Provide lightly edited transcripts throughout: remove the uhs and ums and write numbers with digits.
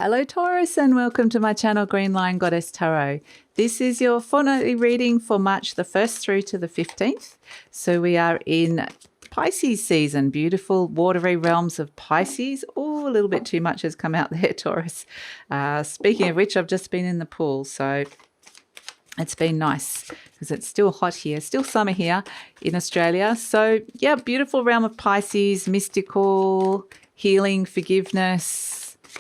Hello Taurus and welcome to my channel GreenLion Goddess Tarot. This is your fortnightly reading for March the 1st through to the 15th. So we are in Pisces season, beautiful watery realms of Pisces. Oh, a little bit too much has come out there, Taurus. Speaking of which, I've just been in the pool, so it's been nice because it's still hot here, still summer here in Australia. So yeah, beautiful realm of Pisces, mystical, healing, forgiveness,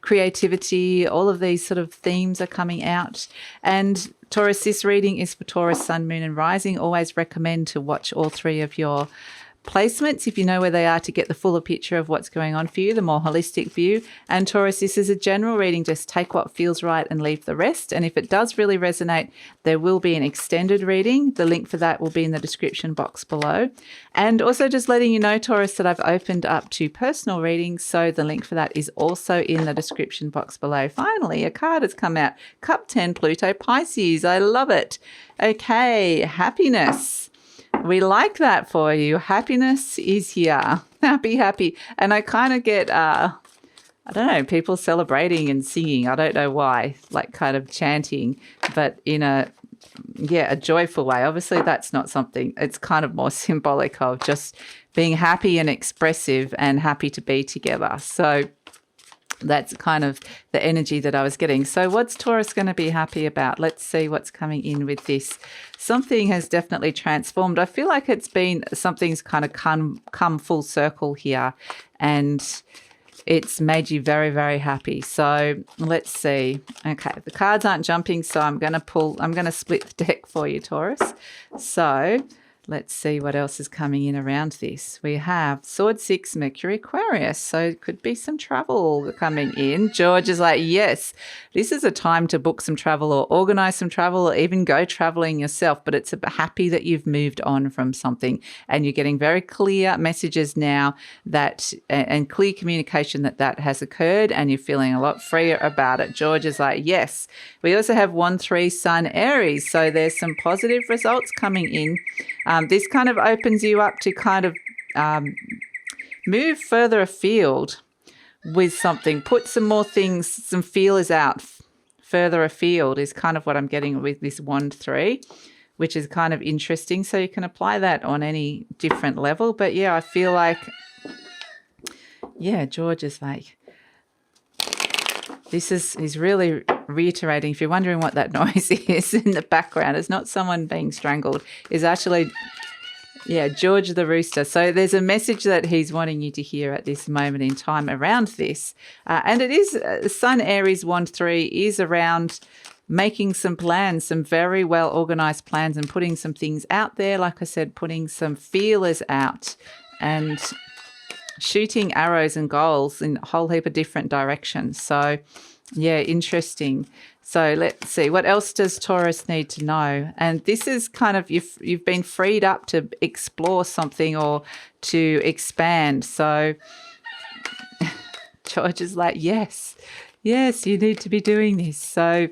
creativity, all of these sort of themes are coming out. And Taurus, this reading is for Taurus, Sun, Moon and Rising. Always recommend to watch all three of your placements if you know where they are to get the fuller picture of what's going on for you, the more holistic view. And Taurus, this is a general reading. Just take what feels right and leave the rest. And if it does really resonate, there will be an extended reading. The link for that will be in the description box below. And also just letting you know, Taurus, that I've opened up to personal readings. So the link for that is also in the description box below. Finally, a card has come out. Cup 10, Pluto, Pisces. I love it. Okay, happiness. We like that for you. Happiness is here. Happy. And I kind of get, I don't know, people celebrating and singing. I don't know why, like kind of chanting, but in a joyful way. Obviously, that's not something, it's kind of more symbolic of just being happy and expressive and happy to be together. So that's kind of the energy that I was getting. So what's Taurus going to be happy about? Let's see what's coming in with this. Something has definitely transformed. I feel like it's been, something's kind of come full circle here and it's made you very, very happy. So let's see. Okay, the cards aren't jumping, so I'm going to split the deck for you, Taurus. So let's see what else is coming in around this. We have Sword 6, Mercury, Aquarius. So it could be some travel coming in. George is like, yes, this is a time to book some travel or organize some travel or even go traveling yourself. But it's happy that you've moved on from something and you're getting very clear messages now that and clear communication that has occurred and you're feeling a lot freer about it. George is like, yes. We also have 1-3 Sun, Aries. So there's some positive results coming in. This kind of opens you up to kind of move further afield with something. Put some more things, some feelers out further afield is kind of what I'm getting with this 1-3, which is kind of interesting. So you can apply that on any different level. But yeah, I feel like, yeah, George is like, he's really reiterating. If you're wondering what that noise is in the background, it's not someone being strangled. It's actually, yeah, George the rooster. So there's a message that he's wanting you to hear at this moment in time around this. And it is Sun, Aries, 1-3 is around making some plans, some very well organized plans and putting some things out there. Like I said, putting some feelers out and shooting arrows and goals in a whole heap of different directions. So yeah, interesting. So let's see, what else does Taurus need to know? And this is kind of, you've been freed up to explore something or to expand. So George is like, yes, you need to be doing this. So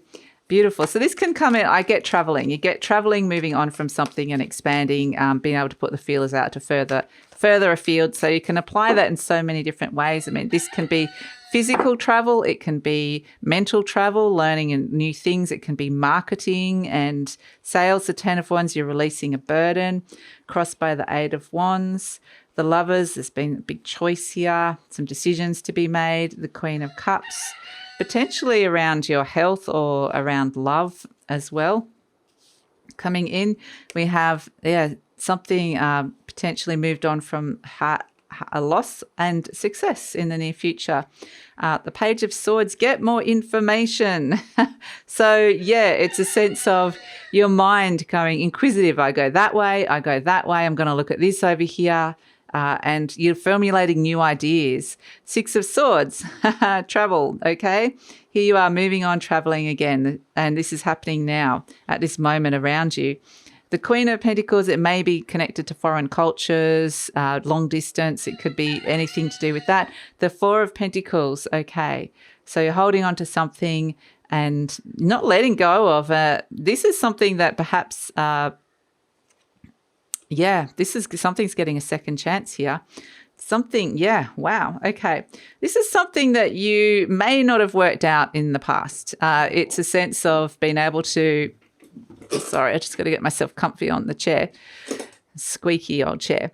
beautiful. So this can come in, I get traveling. You get traveling, moving on from something and expanding, being able to put the feelers out to further afield. So you can apply that in so many different ways. I mean, this can be physical travel. It can be mental travel, learning new things. It can be marketing and sales. The 10 of Wands, you're releasing a burden. Crossed by the 8 of Wands. The Lovers, there's been a big choice here. Some decisions to be made. The Queen of Cups, potentially around your health or around love as well. Coming in, we have, something potentially moved on from a loss and success in the near future. The Page of Swords, get more information. So yeah, it's a sense of your mind going inquisitive. I go that way. I'm going to look at this over here. And you're formulating new ideas. 6 of Swords, travel, okay? Here you are moving on, traveling again. And this is happening now at this moment around you. The Queen of Pentacles, it may be connected to foreign cultures, long distance. It could be anything to do with that. The 4 of Pentacles, okay. So you're holding on to something and not letting go of it. This is something that perhaps, this is something's getting a second chance here. something, yeah, wow, okay. This is something that you may not have worked out in the past. It's a sense of being able to, sorry, I just got to get myself comfy on the chair, squeaky old chair.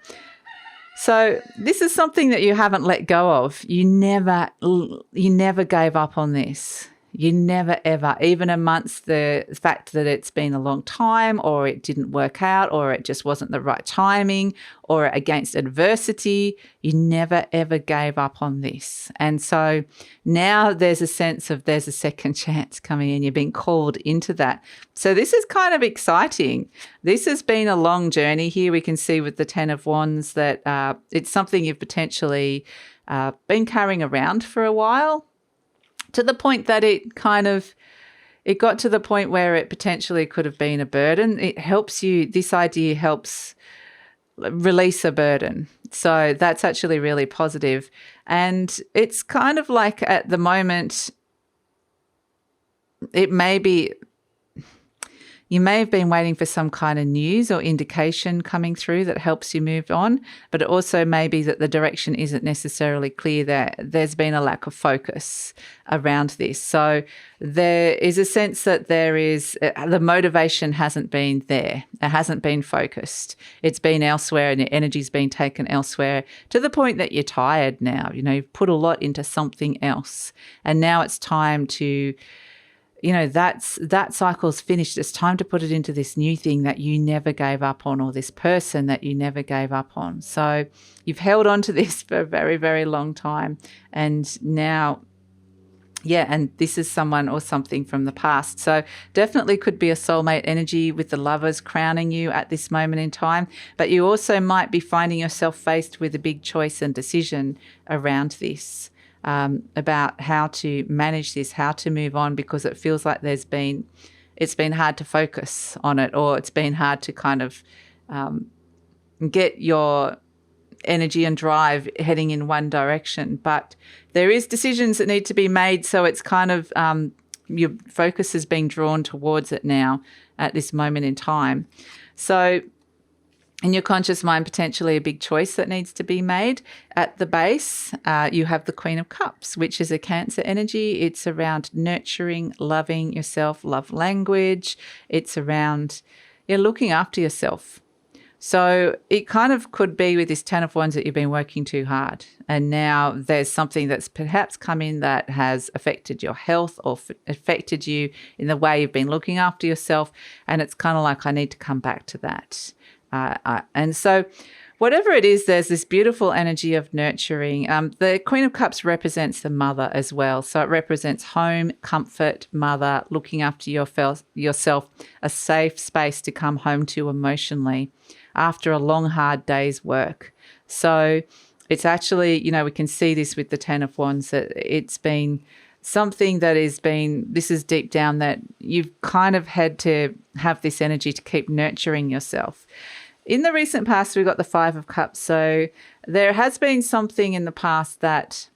So this is something that you haven't let go of. You never gave up on this. You never, ever, even amongst the fact that it's been a long time or it didn't work out or it just wasn't the right timing or against adversity, you never, ever gave up on this. And so now there's a sense of there's a second chance coming in. You're being called into that. So this is kind of exciting. This has been a long journey here. We can see with the Ten of Wands that it's something you've potentially been carrying around for a while, to the point that it got to the point where it potentially could have been a burden. It helps you, this idea helps release a burden. So that's actually really positive. And it's kind of like at the moment, it may be, you may have been waiting for some kind of news or indication coming through that helps you move on, but it also may be that the direction isn't necessarily clear, that there's been a lack of focus around this. So there is a sense that there is, the motivation hasn't been there. It hasn't been focused. It's been elsewhere and your energy's been taken elsewhere to the point that you're tired now. You know, you've put a lot into something else and now it's time to, you know, that cycle's finished. It's time to put it into this new thing that you never gave up on, or this person that you never gave up on. So you've held on to this for a very, very long time. And now, yeah, and this is someone or something from the past. So definitely could be a soulmate energy with the Lovers crowning you at this moment in time. But you also might be finding yourself faced with a big choice and decision around this. About how to manage this, how to move on, because it feels like it's been hard to focus on it, or it's been hard to kind of get your energy and drive heading in one direction. But there is decisions that need to be made, so it's kind of your focus is being drawn towards it now at this moment in time. So in your conscious mind, potentially a big choice that needs to be made. At the base, you have the Queen of Cups, which is a Cancer energy. It's around nurturing, loving yourself, love language. It's around looking after yourself. So it kind of could be with this Ten of Wands that you've been working too hard, and now there's something that's perhaps come in that has affected your health or affected you in the way you've been looking after yourself, and it's kind of like, I need to come back to that. And so whatever it is, there's this beautiful energy of nurturing. The Queen of Cups represents the mother as well. So it represents home, comfort, mother, looking after yourself, a safe space to come home to emotionally after a long, hard day's work. So it's actually, we can see this with the Ten of Wands, that it's been something that has been, this is deep down, that you've kind of had to have this energy to keep nurturing yourself. In the recent past, we've got the Five of Cups. So there has been something in the past that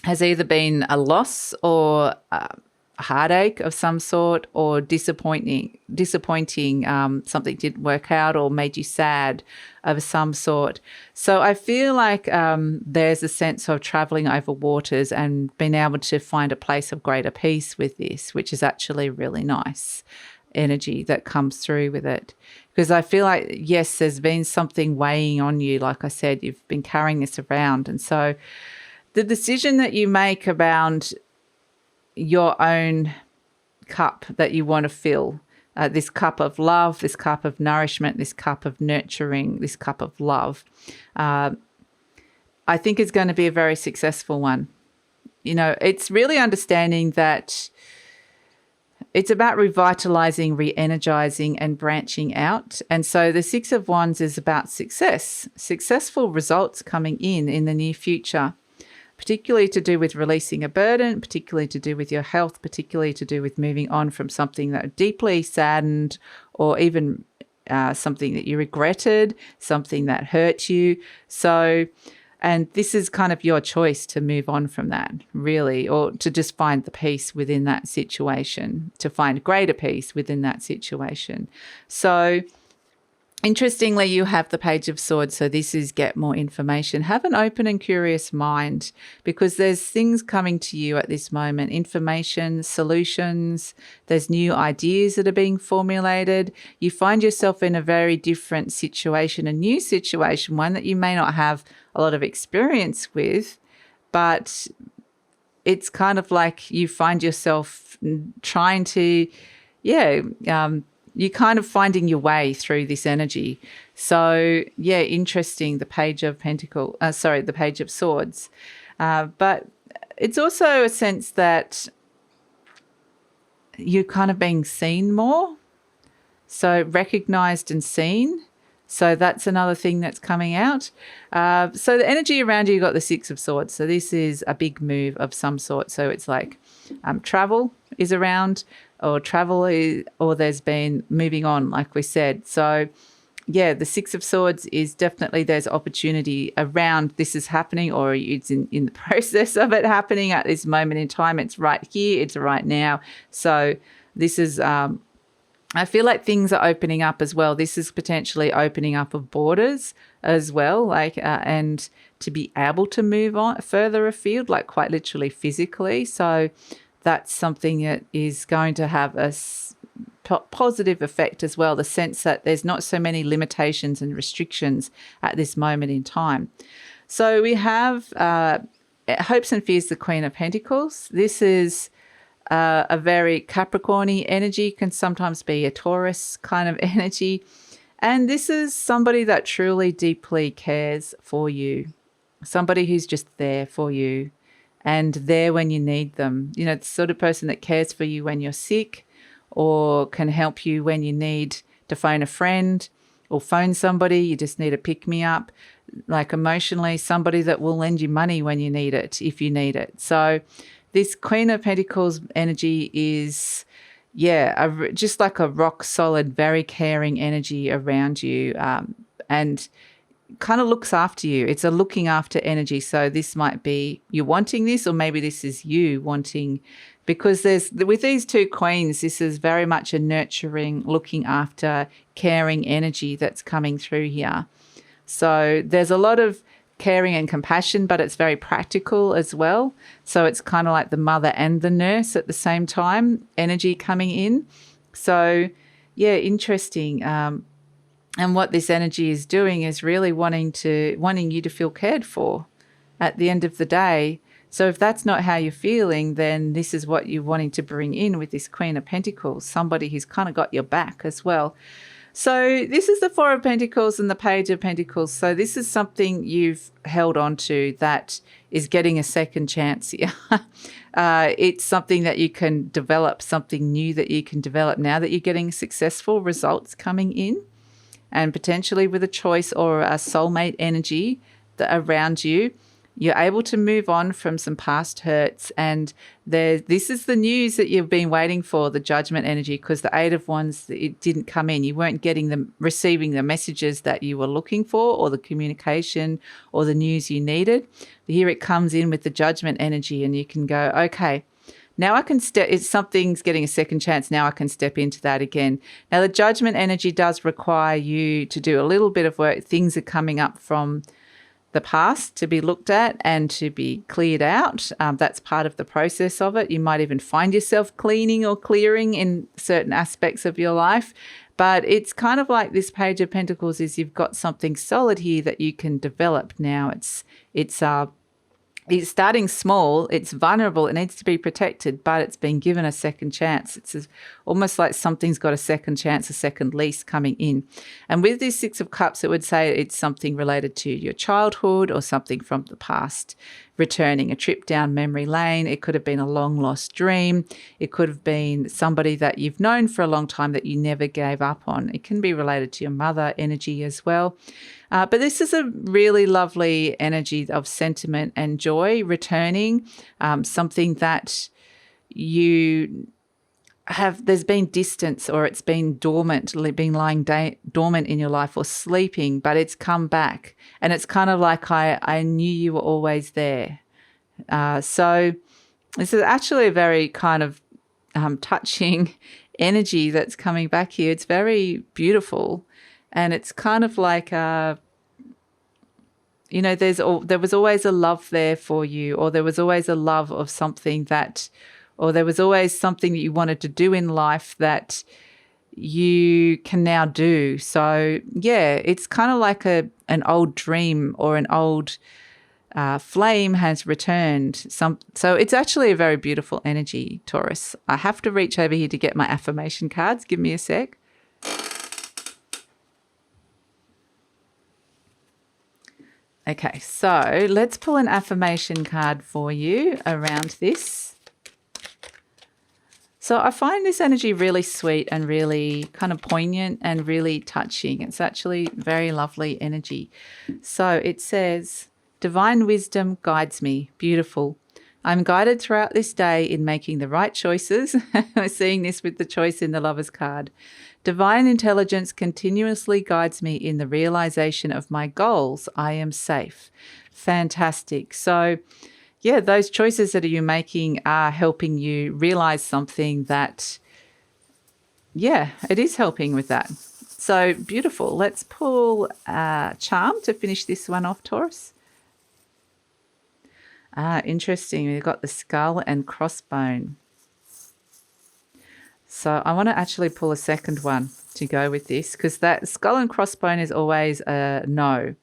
has either been a loss or a heartache of some sort, or disappointing, something didn't work out or made you sad of some sort. So I feel like there's a sense of traveling over waters and being able to find a place of greater peace with this, which is actually really nice energy that comes through with it. Because I feel like, yes, there's been something weighing on you. Like I said, you've been carrying this around. And so the decision that you make around your own cup that you want to fill, this cup of love, this cup of nourishment, this cup of nurturing, this cup of love, I think is going to be a very successful one. It's really understanding that it's about revitalizing, re-energizing and branching out. And so the Six of Wands is about success, successful results coming in the near future, particularly to do with releasing a burden, particularly to do with your health, particularly to do with moving on from something that deeply saddened, or even something that you regretted, something that hurt you. So, and this is kind of your choice to move on from that, really, or to just find the peace within that situation, to find greater peace within that situation. So Interestingly, you have the Page of Swords, so this is get more information. Have an open and curious mind, because there's things coming to you at this moment, information, solutions, there's new ideas that are being formulated. You find yourself in a very different situation, a new situation, one that you may not have a lot of experience with, but it's kind of like you find yourself trying to, you're kind of finding your way through this energy. So, yeah, interesting, the Page of the Page of Swords. But it's also a sense that you're kind of being seen more. So recognized and seen. So that's another thing that's coming out. So the energy around you got the Six of Swords. So this is a big move of some sort. So it's like travel is around, or or there's been moving on, like we said. So yeah, the Six of Swords is definitely, there's opportunity around this is happening, or it's in the process of it happening at this moment in time. It's right here, it's right now. So this is, I feel like things are opening up as well. This is potentially opening up of borders as well, and to be able to move on further afield, like quite literally physically. So that's something that is going to have a positive effect as well, the sense that there's not so many limitations and restrictions at this moment in time. So we have Hopes and Fears, the Queen of Pentacles. This is a very Capricorn-y energy, can sometimes be a Taurus kind of energy. And this is somebody that truly deeply cares for you, somebody who's just there for you and there when you need them. You know, the sort of person that cares for you when you're sick, or can help you when you need to phone a friend or phone somebody, you just need a pick-me-up, like emotionally, somebody that will lend you money when you need it, if you need it. So this Queen of Pentacles energy is, just like a rock-solid, very caring energy around you, and kind of looks after you. It's a looking after energy. So this might be you wanting this, or maybe this is you wanting, because with these two queens, this is very much a nurturing, looking after, caring energy that's coming through here. So there's a lot of caring and compassion, but it's very practical as well. So it's kind of like the mother and the nurse at the same time, energy coming in. So yeah, interesting. And what this energy is doing is really wanting you to feel cared for at the end of the day. So if that's not how you're feeling, then this is what you're wanting to bring in with this Queen of Pentacles, somebody who's kind of got your back as well. So this is the Four of Pentacles and the Page of Pentacles. So this is something you've held on to that is getting a second chance here. It's something that you can develop, something new that you can develop now that you're getting successful results coming in, and potentially with a choice or a soulmate energy around you. You're able to move on from some past hurts, and this is the news that you've been waiting for, the Judgment energy, because the Eight of Wands, it didn't come in. You weren't receiving the messages that you were looking for, or the communication or the news you needed. Here it comes in with the Judgment energy, and you can go, okay, now I can something's getting a second chance. Now I can step into that again. Now the Judgment energy does require you to do a little bit of work. Things are coming up from the past to be looked at and to be cleared out. That's part of the process of it. You might even find yourself cleaning or clearing in certain aspects of your life. But it's kind of like this Page of Pentacles is you've got something solid here that you can develop now. It's starting small, it's vulnerable, it needs to be protected, but it's been given a second chance. It's almost like something's got a second chance, a second lease coming in. And with this Six of Cups, it would say it's something related to your childhood or something from the past, returning, a trip down memory lane. It could have been a long lost dream. It could have been somebody that you've known for a long time that you never gave up on. It can be related to your mother energy as well. But this is a really lovely energy of sentiment and joy returning, something that there's been distance, or it's been dormant, been lying dormant in your life, or sleeping, but it's come back. And it's kind of like I knew you were always there. So this is actually a very kind of touching energy that's coming back here. It's very beautiful. And it's kind of like, there was always a love there for you, or there was always a love of something that, or there was always something that you wanted to do in life that you can now do. So yeah, it's kind of like an old dream or an old flame has returned. So it's actually a very beautiful energy, Taurus. I have to reach over here to get my affirmation cards. Give me a sec. Okay, so let's pull an affirmation card for you around this. So I find this energy really sweet and really kind of poignant and really touching. It's actually very lovely energy. So it says, divine wisdom guides me. Beautiful. I'm guided throughout this day in making the right choices. We're seeing this with the choice in the Lover's card. Divine intelligence continuously guides me in the realization of my goals. I am safe. Fantastic. So yeah, those choices that you're making are helping you realize something that, yeah, it is helping with that. So beautiful. Let's pull a charm to finish this one off, Taurus. Interesting. We've got the skull and crossbone. So I want to actually pull a second one to go with this, because that skull and crossbone is always a no.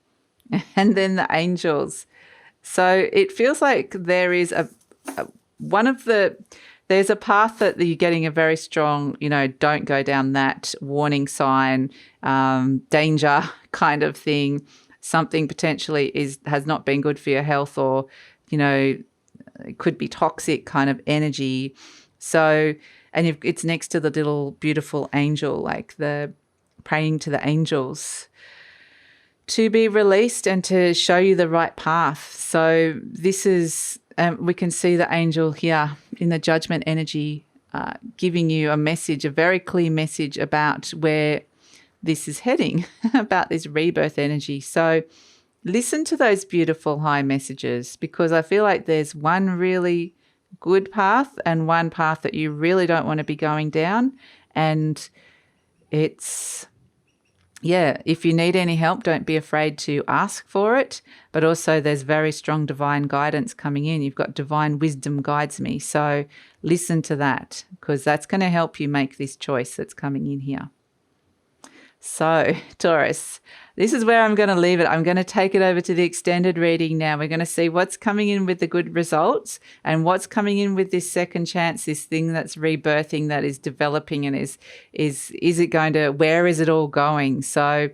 And then the angels. So it feels like there is there's a path that you're getting a very strong, don't go down that warning sign, danger kind of thing. Something potentially has not been good for your health, or, it could be toxic kind of energy. So, and it's next to the little beautiful angel, like the praying to the angels to be released and to show you the right path. So this is, we can see the angel here in the judgment energy giving you a message, a very clear message about where this is heading, about this rebirth energy. So listen to those beautiful high messages, because I feel like there's one really good path and one path that you really don't want to be going down. And it's, yeah, if you need any help, don't be afraid to ask for it. But also there's very strong divine guidance coming in. You've got divine wisdom guides me. So listen to that, because that's going to help you make this choice that's coming in here. So Taurus, this is where I'm going to leave it. I'm going to take it over to the extended reading now. We're going to see what's coming in with the good results and what's coming in with this second chance, this thing that's rebirthing, that is developing, and is it going to, where is it all going? So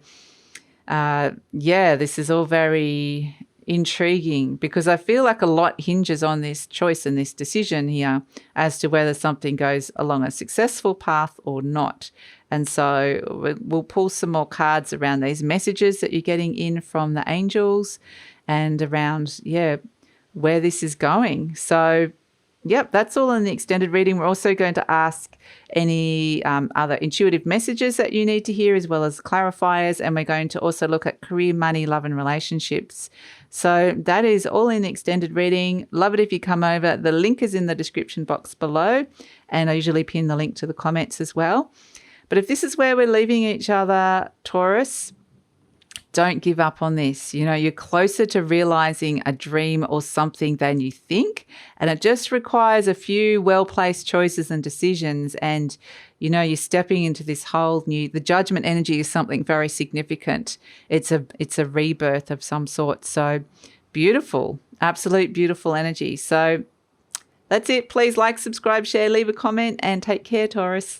yeah, this is all very intriguing, because I feel like a lot hinges on this choice and this decision here as to whether something goes along a successful path or not. And so we'll pull some more cards around these messages that you're getting in from the angels and around, yeah, where this is going. So, yep, that's all in the extended reading. We're also going to ask any other intuitive messages that you need to hear, as well as clarifiers. And we're going to also look at career, money, love, and relationships. So that is all in the extended reading. Love it if you come over. The link is in the description box below, and I usually pin the link to the comments as well. But if this is where we're leaving each other, Taurus, don't give up on this. You're closer to realizing a dream or something than you think. And it just requires a few well-placed choices and decisions. And, you're stepping into this whole new, the judgment energy is something very significant. It's a rebirth of some sort. So beautiful, absolute beautiful energy. So that's it. Please like, subscribe, share, leave a comment, and take care, Taurus.